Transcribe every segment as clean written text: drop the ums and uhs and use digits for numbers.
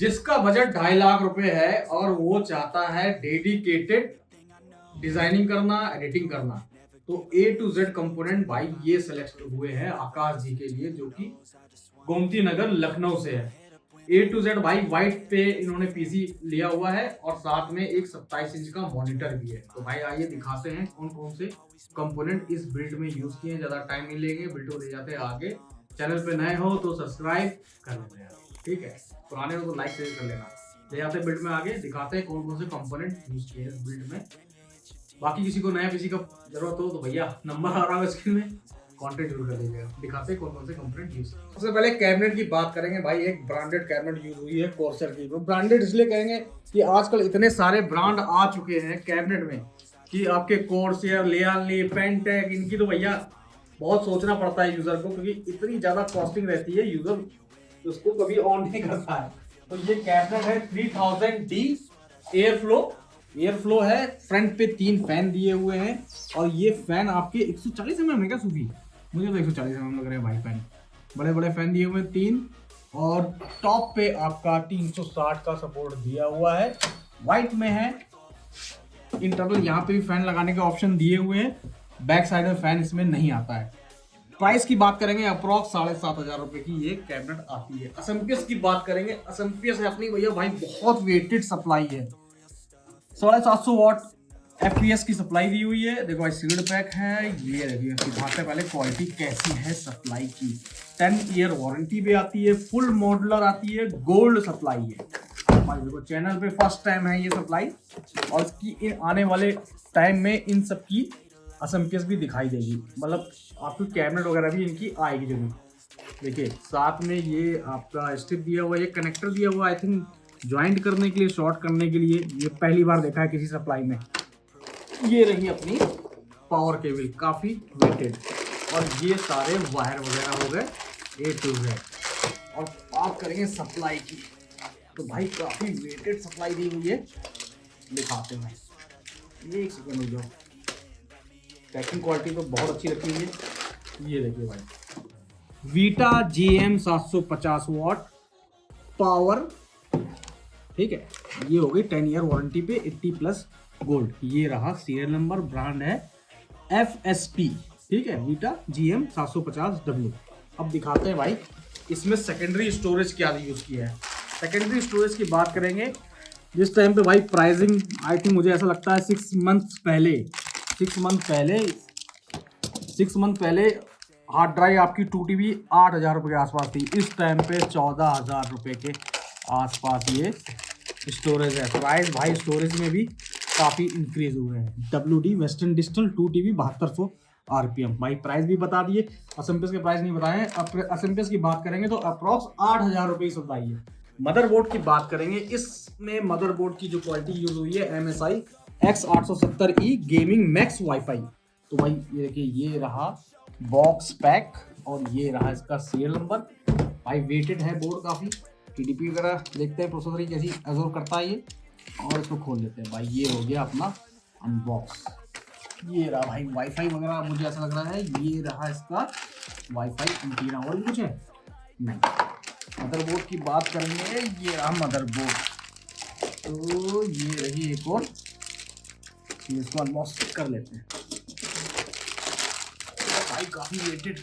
जिसका बजट 2.5 लाख रुपए है और वो चाहता है डेडिकेटेड डिजाइनिंग करना, एडिटिंग करना, तो A to Z कंपोनेंट भाई ये सेलेक्ट हुए हैं आकाश जी के लिए, जो कि गोमती नगर लखनऊ से है। A to Z भाई व्हाइट पे इन्होंने पीसी लिया हुआ है और साथ में एक 27 इंच का मॉनिटर भी है। तो भाई आइए दिखाते हैं कौन कौन से कंपोनेंट इस बिल्ड में यूज किए हैं। ज्यादा टाइम नहीं लेंगे, वीडियो ले जाते हैं आगे। चैनल पे नए हो तो सब्सक्राइब कर लेना, ठीक है, पुराने हो तो लाइक शेयर कर लेना। ले जाते हैं बिल्ड में आगे, दिखाते हैं कौन कौन से कंपोनेंट यूज किए हैं इस बिल्ड में। बाकी किसी को नया पीसी का जरूरत हो तो भैया नंबर आ रहा है स्क्रीन में, कांटेक्ट जरूर कर लीजिएगा। दिखाते हैं कौन कौन से कंपोनेंट यूज। सबसे पहले कैबिनेट की बात करेंगे भाई। एक ब्रांडेड कैबिनेट यूज हुई है कॉर्सर की। वो ब्रांडेड इसलिए कहेंगे कि आजकल इतने सारे ब्रांड आ चुके हैं कैबिनेट में कि आपके कॉर्सर, लियाली, पेंटेक, इनकी तो भैया बहुत सोचना पड़ता है यूजर को, क्योंकि इतनी ज्यादा कॉस्टिंग रहती है, यूजर उसको कभी ऑन नहीं करता है। तो ये कैबिनेट है 3000D एयर फ्लो है। फ्रंट पे 3 फैन दिए हुए हैं और ये फैन आपके 140 mm है क्या सूफी? मुझे तो 140 mm लग रहे हैं भाई फैन। बड़े बड़े फैन दिए हुए हैं 3, और टॉप पे आपका 360 का सपोर्ट दिया हुआ है। व्हाइट में है। इंटरनल यहाँ पे भी फैन लगाने के ऑप्शन दिए हुए हैं। बैक साइड में फैन इसमें नहीं आता है। प्राइस की बात करेंगे अप्रॉक्स 7,500 रुपए की ये कैबिनेट आती है। असम्पियस की बात करेंगे, असम्पियस है अपनी भैया भाई बहुत वेटेड सप्लाई है। 750 वाट FPS की सप्लाई दी हुई है। देखो भाई सील्ड पैक है। ये देखिए दिखाते पहले क्वालिटी कैसी है सप्लाई की। 10 ईयर वारंटी भी आती है, फुल मॉडुलर आती है, गोल्ड सप्लाई है भाई। देखो चैनल पे फर्स्ट टाइम है ये सप्लाई, और इसकी आने वाले टाइम में इन सब की असम्पियस भी दिखाई देगी, मतलब आपको कैबिनेट वगैरह भी इनकी आएगी जरूर। देखिए साथ में ये आपका स्ट्रिप दिया हुआ है, ये कनेक्टर दिया हुआ है आई थिंक ज्वाइंट करने के लिए, शॉर्ट करने के लिए। ये पहली बार देखा है किसी सप्लाई में। ये रही अपनी पावर केबल, काफ़ी वेटेड, और ये सारे वायर वगैरह हो गए A to Z। और बात करेंगे सप्लाई की, तो भाई काफ़ी वेटेड सप्लाई दी हुई है। दिखाते हैं, ये एक सेकेंड हो जाओ। पैकिंग क्वालिटी तो बहुत अच्छी रखी हुई है। ये देखिए भाई वीटा GM 750 वाट पावर, ठीक है। ये हो गई 10 ईयर वारंटी पे, 80+ गोल्ड। ये रहा सीरियल नंबर, ब्रांड है FSP, ठीक है, वीटा GM 750W। अब दिखाते हैं भाई इसमें सेकेंडरी स्टोरेज क्या यूज किया है। सेकेंडरी स्टोरेज की बात करेंगे, जिस टाइम पे भाई प्राइसिंग आई थिंक मुझे ऐसा लगता है 6 मंथ पहले हार्ड ड्राइव आपकी 2TB 8,000 रुपये के आसपास थी। इस टाइम पे 14,000 रुपये के आसपास ये स्टोरेज है। प्राइस भाई स्टोरेज में भी काफ़ी इंक्रीज हुए हैं। WD western digital 2TB 7200 RPM। भाई प्राइस भी बता दिए, असम्पियस के प्राइस नहीं बताए। असम्पियस की बात करेंगे तो अप्रॉक्स 8,000 रुपये की सप्लाई है। मदरबोर्ड की बात करेंगे, इसमें मदरबोर्ड की जो क्वालिटी यूज हुई है MSI X870E gaming max wifi. तो भाई ये देखिए, ये रहा बॉक्स पैक और ये रहा इसका सीरियल नंबर। भाई वेटेड है बोर्ड काफ़ी। TDP वगैरह देखते हैं प्रोसेसर कैसी एब्जॉर्ब करता है ये, और इसको खोल लेते हैं भाई। ये हो गया अपना अनबॉक्स। ये रहा भाई वाईफाई वगैरह, मुझे ऐसा लग रहा है ये रहा इसका वाईफाई एंटीना। और भी कुछ है नहीं। मदरबोर्ड की बात करेंगे, ये रहा मदरबोर्ड। तो ये रही एक और, इसको अनबॉक्स कर लेते हैं। भाई काफ़ी वेटेड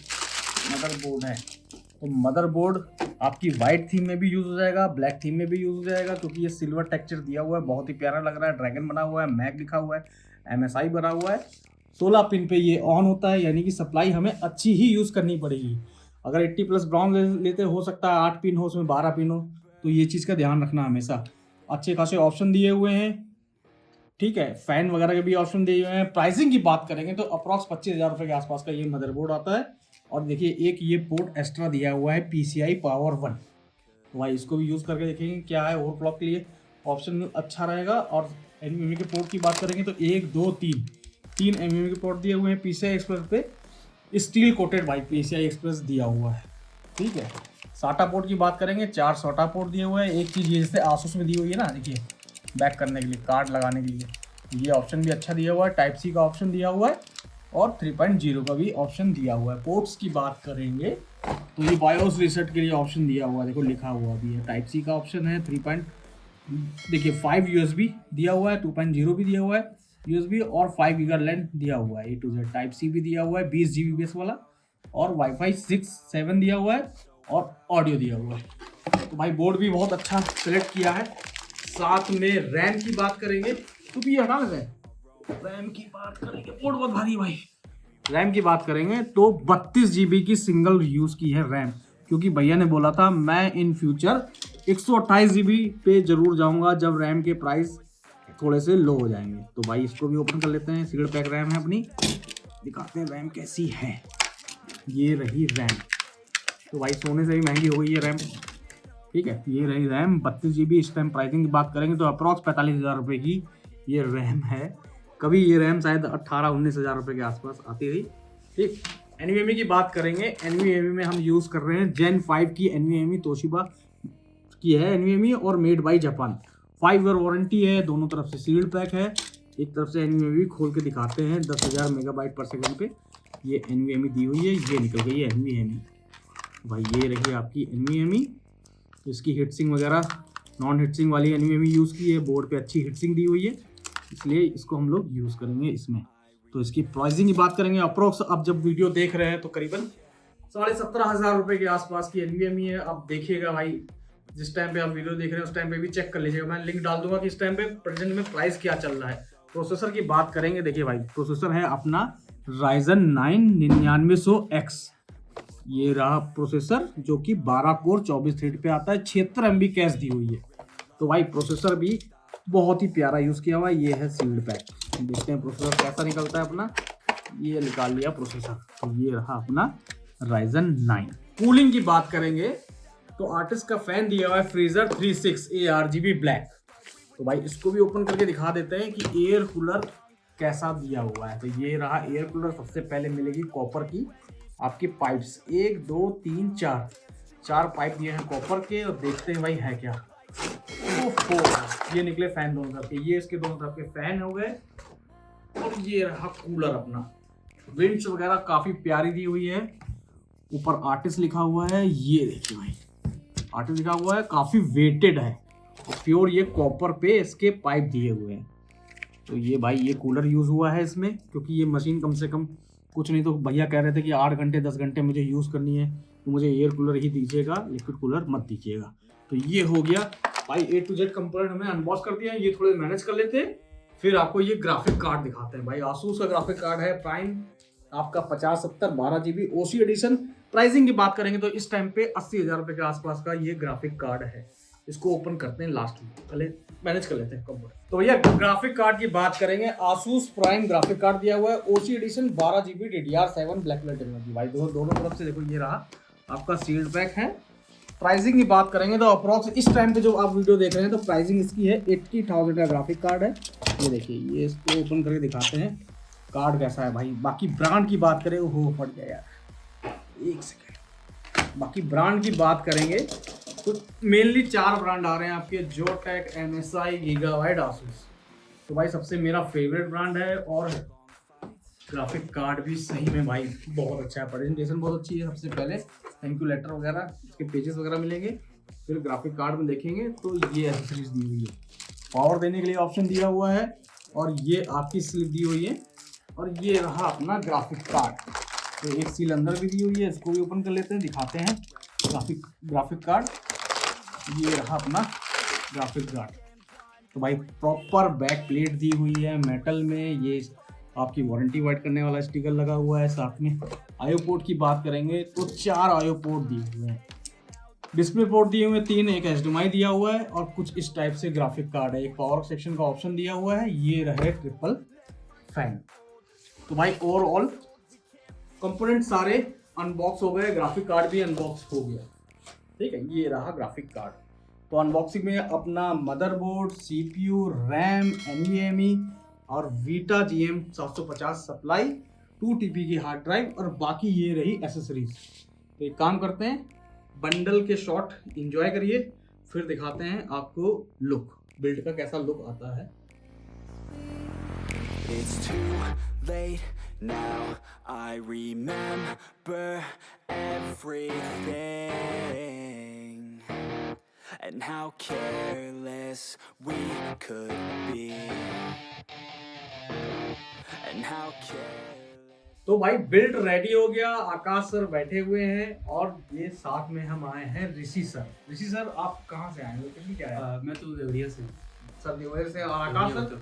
मदरबोर्ड है। तो मदरबोर्ड आपकी वाइट थीम में भी यूज़ हो जाएगा, ब्लैक थीम में भी यूज़ हो जाएगा, क्योंकि ये सिल्वर टेक्सचर दिया हुआ है, बहुत ही प्यारा लग रहा है। ड्रैगन बना हुआ है, मैक लिखा हुआ है, MSI बना हुआ है। 16 पिन पे ये ऑन होता है, यानी कि सप्लाई हमें अच्छी ही यूज़ करनी पड़ेगी। अगर 80+ ब्राउन लेते हो सकता है 8 पिन हो, उसमें 12 पिन हो, तो ये चीज़ का ध्यान रखना हमेशा। अच्छे खासे ऑप्शन दिए हुए हैं, ठीक है। फैन वगैरह के भी ऑप्शन दिए हुए हैं। प्राइसिंग की बात करेंगे तो अप्रॉक्स 25,000 रुपये के आसपास का ये मदरबोर्ड आता है। और देखिए एक ये पोर्ट एक्स्ट्रा दिया हुआ है PCI Power 1। तो भाई इसको भी यूज़ करके देखेंगे क्या है, ओवरक्लॉक के लिए ऑप्शन अच्छा रहेगा। और NVMe के पोर्ट की बात करेंगे तो 1 2 3 NVMe के पोर्ट दिए हुए हैं PCI Express पे। स्टील कोटेड भाई PCI Express दिया हुआ है, ठीक है। साटा पोर्ट की बात करेंगे, 4 साटा पोर्ट दिए हुए हैं। एक चीज़ ये जैसे आसूस में दी हुई है ना, देखिए बैक करने के लिए, कार्ड लगाने के लिए ये ऑप्शन भी अच्छा दिया हुआ है। टाइप C का ऑप्शन दिया हुआ है। और 3.0 का भी ऑप्शन दिया हुआ है। पोर्ट्स की बात करेंगे तो ये बायोस रीसेट के लिए ऑप्शन दिया हुआ है, देखो लिखा हुआ भी है। टाइप सी का ऑप्शन है, देखिए 5 USB दिया हुआ है, 2.0 भी दिया हुआ है USB, और 5 गीगा लेंथ दिया हुआ है। A to Z type C भी दिया हुआ है 20 Gbps वाला, और वाईफाई 6/7 दिया हुआ है, और ऑडियो दिया हुआ है। तो भाई बोर्ड भी बहुत अच्छा सेलेक्ट किया है। साथ में रैम की बात करेंगे तो भी हटा लेते हैं। रैम की बात करेंगे, बोर्ड बहुत भारी है भाई। रैम की बात करेंगे तो 32 GB की सिंगल यूज की है रैम, क्योंकि भैया ने बोला था मैं इन फ्यूचर 128 GB पे जरूर जाऊंगा जब रैम के प्राइस थोड़े से लो हो जाएंगे। तो भाई इसको भी ओपन कर लेते हैं। सील्ड पैक रैम है अपनी, दिखाते हैं रैम कैसी है। ये रही रैम, तो भाई सोने से भी महंगी हो गई है रैम, ठीक है। ये रही रैम 32 GB। इस टाइम प्राइसिंग की बात करेंगे तो अप्रॉक्स 45,000 रुपये की ये रैम है। कभी ये रैम शायद 18-19 हज़ार रुपये के आसपास आती थी, ठीक। NVMe की बात करेंगे, NVMe में हम यूज़ कर रहे हैं Gen 5 की NVMe, तोशिबा की है NVMe, और made by Japan. 5 year warranty है, दोनों तरफ से सील्ड पैक है। एक तरफ से NVMe खोल के दिखाते हैं, 10,000 MB/s पे ये NVMe दी हुई है। ये निकल गई है NVMe भाई, ये रही आपकी NVMe। इसकी हीटसिंग वगैरह नॉन हीटसिंग वाली NVMe यूज़ की है। बोर्ड पे अच्छी हीटसिंग दी हुई है, इसलिए इसको हम लोग यूज़ करेंगे इसमें। तो इसकी प्राइसिंग की बात करेंगे, अप्रोक्स आप जब वीडियो देख रहे हैं तो करीबन 17,500 रुपये के आसपास की NVMe है। आप देखिएगा भाई, जिस टाइम पे आप वीडियो देख रहे हैं उस टाइम पे भी चेक कर लीजिएगा, मैं लिंक डाल दूंगा कि इस टाइम पे प्रेजेंट में प्राइस क्या चल रहा है। प्रोसेसर की बात करेंगे, देखिए भाई प्रोसेसर है अपना Ryzen 9 9900X। ये रहा प्रोसेसर, जो कि 12 कोर 24 थ्रेड पे आता है, 76 MB कैश दी हुई है। तो भाई प्रोसेसर भी बहुत ही प्यारा यूज़ किया हुआ है। ये है सील्ड पैक, देखते हैं प्रोसेसर कैसा निकलता है अपना। ये निकाल लिया प्रोसेसर, तो ये रहा अपना Ryzen 9। कूलिंग की बात करेंगे तो आर्टिस्ट का फैन दिया हुआ है फ्रीजर 36 ARGB ब्लैक। तो भाई इसको भी ओपन करके दिखा देते हैं कि एयर कूलर कैसा दिया हुआ है। तो ये रहा एयर कूलर। सबसे पहले मिलेगी कॉपर की आपकी पाइप्स, 1 2 3 4 पाइप दिए हैं कॉपर के, और देखते हैं भाई है क्या। ये निकले फैन दोनों तरफ के, ये इसके दोनों तरफ के फैन हो गए। और ये रहा कूलर अपना। विंड्स वगैरह काफी प्यारी दी हुई है। ऊपर आर्टिस्ट लिखा हुआ है, ये देखिए भाई आर्टिस्ट लिखा हुआ है, काफी वेटेड है। प्योर ये कॉपर पे इसके पाइप दिए हुए हैं। तो ये भाई ये कूलर यूज हुआ है इसमें, क्योंकि ये मशीन कम से कम कुछ नहीं तो भैया कह रहे थे कि 8 घंटे 10 घंटे मुझे यूज़ करनी है, तो मुझे एयर कूलर ही दीजिएगा, लिक्विड कूलर मत दीजिएगा। तो ये हो गया भाई A to Z कंपोनेंट हमने अनबॉक्स कर दिया है। ये थोड़े मैनेज कर लेते हैं, फिर आपको ये ग्राफिक कार्ड दिखाते हैं। भाई आसूस का ग्राफिक कार्ड है प्राइम आपका 5070 12 GB OC एडिशन। प्राइसिंग की बात करेंगे तो इस टाइम पे 80,000 रुपये के आसपास का ये ग्राफिक कार्ड है। इसको ओपन करते हैं लास्ट में, पहले मैनेज कर लेते हैं कंपोनेंट। तो भैया ग्राफिक कार्ड की बात करेंगे, आसूस प्राइम ग्राफिक कार्ड दिया हुआ है OC edition 12 GB DDR7 black colour technology. भाई दोनों तरफ से देखो, ये रहा आपका सील्ड पैक है। प्राइसिंग की बात करेंगे तो अप्रॉक्स इस टाइम पे जो आप वीडियो देख रहे हैं तो प्राइसिंग इसकी है 80,000 का ग्राफिक कार्ड है। ये देखिए, ये इसको ओपन करके दिखाते हैं कार्ड कैसा है भाई। बाकी ब्रांड की बात करें, हो फट गया यार, एक सेकेंड। बाकी ब्रांड की बात करेंगे तो मेनली 4 ब्रांड आ रहे हैं आपके, जोटेक, MSI, गीगाबाइट, आसूस। तो भाई सबसे मेरा फेवरेट ब्रांड है, और ग्राफिक कार्ड भी सही में भाई बहुत अच्छा है। प्रेजेंटेशन बहुत अच्छी है। सबसे पहले थैंक यू लेटर वगैरह, इसके पेजेस वगैरह मिलेंगे। फिर ग्राफिक कार्ड में देखेंगे तो ये एक्सेसरीज दी हुई है, पावर देने के लिए ऑप्शन दिया हुआ है, और ये आपकी स्लिप दी हुई है। और ये रहा अपना ग्राफिक कार्ड। तो एक सील अंदर भी दी हुई है, इसको भी ओपन कर लेते हैं, दिखाते हैं ग्राफिक कार्ड। ये रहा अपना ग्राफिक कार्ड। तो भाई प्रॉपर बैक प्लेट दी हुई है मेटल में। ये आपकी वारंटी वाइट करने वाला स्टिकर लगा हुआ है। साथ में आईओ पोर्ट की बात करेंगे तो 4 आईओ पोर्ट दिए हुए हैं। डिस्प्ले पोर्ट दिए हुए 3, एक HDMI दिया हुआ है, और कुछ इस टाइप से ग्राफिक कार्ड है। एक पावर सेक्शन का ऑप्शन दिया हुआ है। ये रहे ट्रिपल फैन। तो भाई ओवरऑल कंपोनेंट सारे अनबॉक्स हो गए, ग्राफिक कार्ड भी अनबॉक्स हो गया, ठीक है। ये रहा ग्राफिक कार्ड। तो अनबॉक्सिंग में अपना मदरबोर्ड, CPU, रैम, NVMe और वीटा GM 750 सप्लाई, 2 TB की हार्ड ड्राइव, और बाकी ये रही एसेसरीज। तो एक काम करते हैं, बंडल के शॉट एंजॉय करिए, फिर दिखाते हैं आपको लुक, बिल्ड का कैसा लुक आता है। It's too late now. I remember everything and how careless we could be. And how careless. तो भाई बिल्ड रेडी हो गया, आकाश सर बैठे हुए हैं और ये साथ में हम आए हैं ऋषि सर। ऋषि सर आप कहाँ से आए हैं, लोकेशन क्या है? मैं तो देवरिया से हूँ। सर देवरिया से, और आकाश सर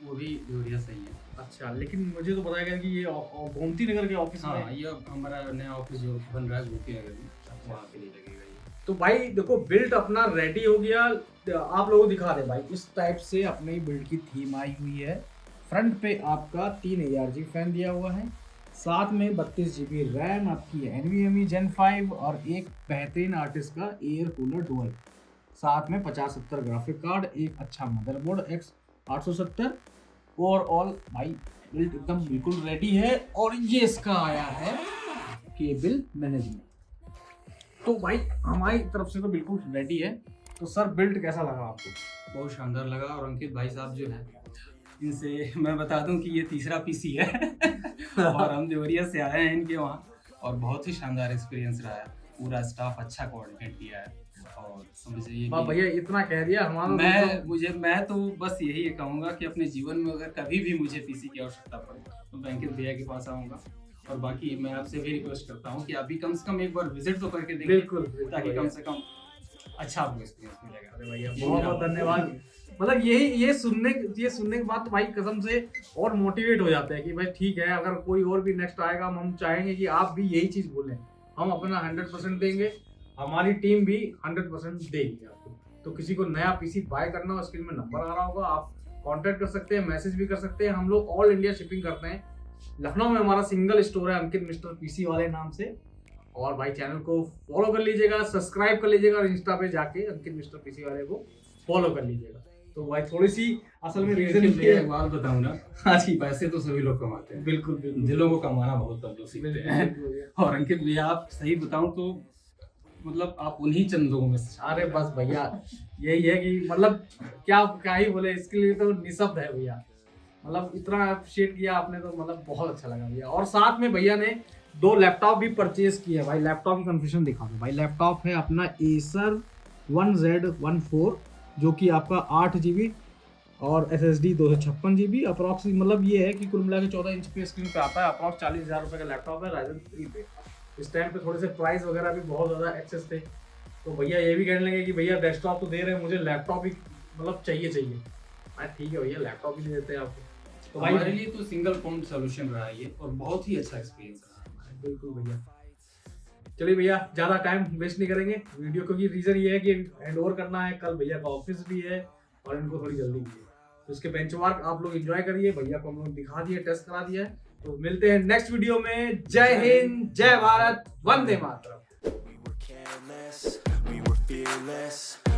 वो भी देवरिया से ही है। अच्छा, लेकिन मुझे तो बताया गया कि ये गोमती नगर के ऑफिस में। हाँ, ये हमारा नया ऑफिस जो बन रहा है गोमती नगर में, वहाँ के लिए लगेगा ये। तो भाई देखो बिल्ड अपना रेडी हो गया, आप लोगों को दिखा दे भाई। इस टाइप से अपने बिल्ड की थीम आई हुई है। फ्रंट पे आपका 3 ARG फैन दिया हुआ है, साथ में 32 GB रैम, आपकी NVMe Gen 5 और एक बेहतरीन आर्टिस्ट का एयर कूलर डुअल, साथ में 5070 ग्राफिक कार्ड, एक अच्छा मदरबोर्ड X870। ओवरऑल भाई बिल्ड एकदम बिल्कुल रेडी है। और ये इसका आया है केबल मैनेजमेंट। तो भाई हमारी तरफ से तो बिल्कुल रेडी है। तो सर बिल्ड कैसा लगा आपको? बहुत शानदार लगा। और अंकित भाई साहब जो है, इनसे मैं बता दूं कि ये तीसरा पीसी है और हम देवरिया से आए हैं इनके वहाँ, और बहुत ही शानदार एक्सपीरियंस रहा है। पूरा स्टाफ अच्छा कोऑर्डिनेट किया है। और समझिए भैया इतना कह दिया हमारा। मैं तो बस यही कहूँगा कि अपने जीवन में अगर कभी भी मुझे पीसी की आवश्यकता पड़े तो मैं अंकित भैया के पास आऊँगा। और बाकी मैं आपसे भी रिक्वेस्ट करता हूँ कि अभी कम से कम एक बार विजिट तो करके देखिए, ताकि कम से कम अच्छा आपको एक्सपीरियंस मिलेगा। अरे भैया बहुत बहुत धन्यवाद। मतलब ये सुनने के बाद तो भाई कसम से और मोटिवेट हो जाते हैं कि भाई ठीक है, अगर कोई और भी नेक्स्ट आएगा हम चाहेंगे कि आप भी यही चीज़ बोलें। हम अपना 100% देंगे, हमारी टीम भी 100% देगी आपको। तो किसी को नया पीसी बाय करना हो, स्क्रीन में नंबर आ रहा होगा, आप कांटेक्ट कर सकते हैं, मैसेज भी कर सकते हैं। हम लोग ऑल इंडिया शिपिंग करते हैं। लखनऊ में हमारा सिंगल स्टोर है अंकित मिस्टर पीसी वाले नाम से। और भाई चैनल को फॉलो कर लीजिएगा, सब्सक्राइब कर लीजिएगा, और इंस्टा पे जाके अंकित मिस्टर पीसी वाले को फॉलो कर लीजिएगा। तो भाई थोड़ी सी असल में रीजन एक बात बताऊं ना, हाँ जी, पैसे तो सभी लोग कमाते हैं, बिल्कुल दिलों को कमाना बहुत कम लोग सीखते हैं। और अंकित भैया आप सही बताऊं तो मतलब आप उन्हीं चंद लोगों में से। अरे बस भैया यही है कि मतलब क्या ही बोले, इसके लिए तो निशब्द है भैया। मतलब इतना अप्रिशिएट किया आपने तो मतलब बहुत अच्छा लगा भैया। और साथ में भैया ने 2 लैपटॉप भी परचेज किए भाई। लैपटॉप की कन्फिगरेशन दिखा दो भाई। लैपटॉप है अपना Acer 1Z14 जो कि आपका 8 GB और SSD 256 GB अप्रॉक्स। मतलब ये है कि कुल मिला के 14 इंच पे स्क्रीन पे आता है। अप्रॉक्स 40,000 रुपये का लैपटॉप है Ryzen 3 पे। इस टाइम पे थोड़े से प्राइस वगैरह भी बहुत ज़्यादा एक्सेस थे, तो भैया ये भी कहने लगे कि भैया डेस्कटॉप तो दे रहे हैं, मुझे लैपटॉप भी मतलब चाहिए। मैं ठीक है भैया, लैपटॉप भी दे देते हैं आपको। तो भाई हमारे लिए तो सिंगल पॉइंट सोल्यूशन रहा है ये, और बहुत ही अच्छा एक्सपीरियंस रहा। बिल्कुल भैया। चलिए भैया ज़्यादा टाइम वेस्ट नहीं करेंगे वीडियो, क्योंकि रीज़न ये है कि हैंड ओवर करना है, कल भैया का ऑफिस भी है और इनको थोड़ी जल्दी भी है। तो इसके बेंचमार्क आप लोग एंजॉय करिए। भैया को हम लोग दिखा दिए, टेस्ट करा दिया है। तो मिलते हैं नेक्स्ट वीडियो में। जय हिंद, जय Bharat, Vande Mataram. We were fearless,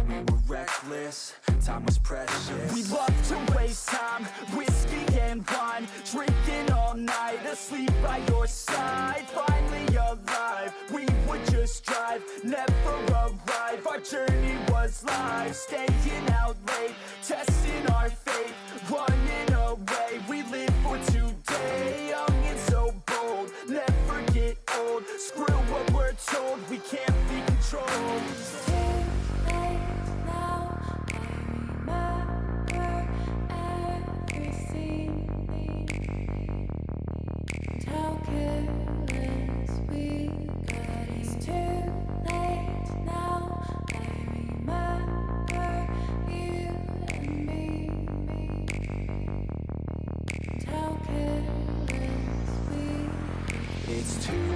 we were reckless, time was precious. We loved to waste time, whiskey and wine, drinking all night, asleep by your side. Finally alive, we would just drive, never arrive. Our journey was live, staying out late, testing our fate, running away. We live for today, young and so bold, never get old. Screw what we're told, we can't be controlled. It's too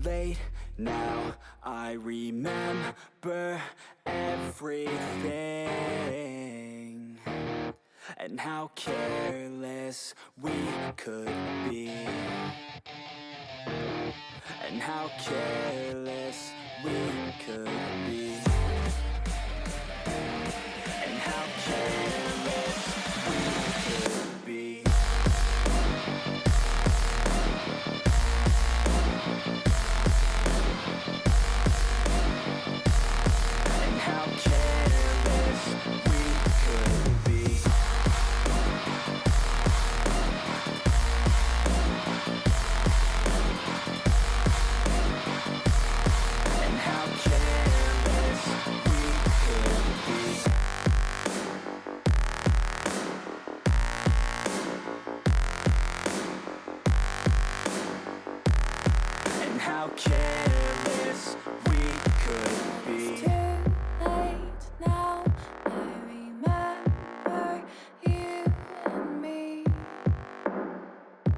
late now, I remember everything and how careless we could be, and how careless we could be.